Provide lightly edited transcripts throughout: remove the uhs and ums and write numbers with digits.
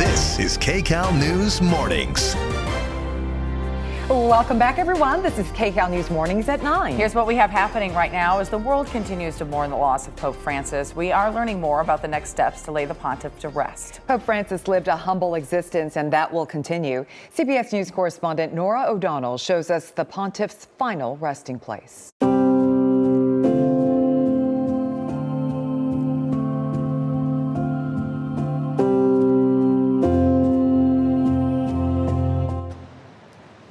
This is KCAL News Mornings. Welcome back, everyone. This is KCAL News Mornings at 9. Here's what we have happening right now as the world continues to mourn the loss of Pope Francis. We are learning more about the next steps to lay the pontiff to rest. Pope Francis lived a humble existence, and that will continue. CBS News correspondent Nora O'Donnell shows us the pontiff's final resting place.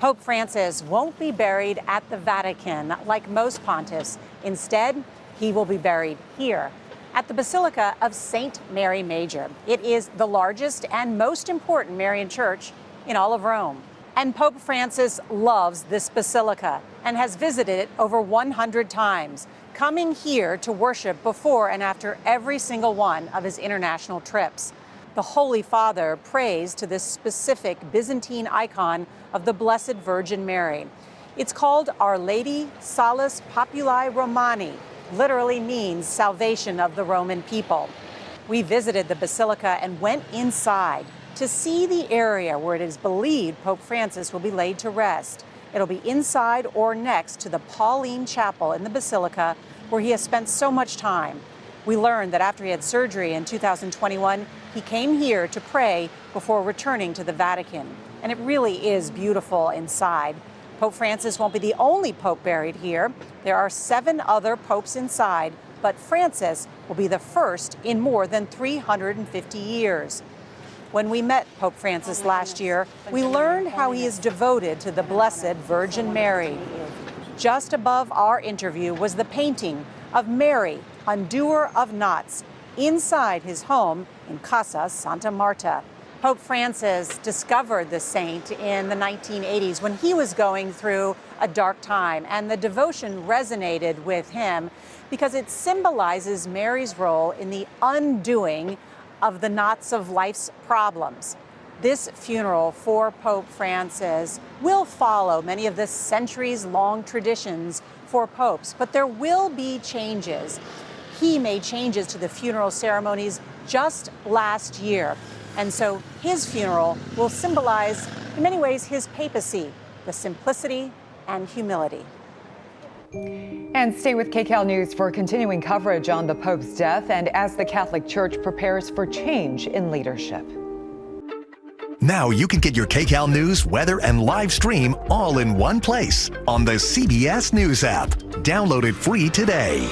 Pope Francis won't be buried at the Vatican like most pontiffs. Instead, he will be buried here at the Basilica of St. Mary Major. It is the largest and most important Marian church in all of Rome. And Pope Francis loves this basilica and has visited it over 100 times, coming here to worship before and after every single one of his international trips. The Holy Father prays to this specific Byzantine icon of the Blessed Virgin Mary. It's called Our Lady Salus Populi Romani, literally means salvation of the Roman people. We visited the basilica and went inside to see the area where it is believed Pope Francis will be laid to rest. It'll be inside or next to the Pauline Chapel in the basilica, where he has spent so much time. We learned that after he had surgery in 2021, he came here to pray before returning to the Vatican. And it really is beautiful inside. Pope Francis won't be the only pope buried here. There are 7 other popes inside, but Francis will be the first in more than 350 years. When we met Pope Francis last year, we learned how he is devoted to the Blessed Virgin Mary. Just above our interview was the painting of Mary, undoer of knots, inside his home in Casa Santa Marta. Pope Francis discovered the saint in the 1980s when he was going through a dark time, and the devotion resonated with him because it symbolizes Mary's role in the undoing of the knots of life's problems. This funeral for Pope Francis will follow many of the centuries-long traditions for popes, but there will be changes. He made changes to the funeral ceremonies just last year. And so his funeral will symbolize, in many ways, his papacy, the simplicity and humility. And stay with KCAL News for continuing coverage on the Pope's death and as the Catholic Church prepares for change in leadership. Now you can get your KCAL News, weather, and live stream all in one place on the CBS News app. Download it free today.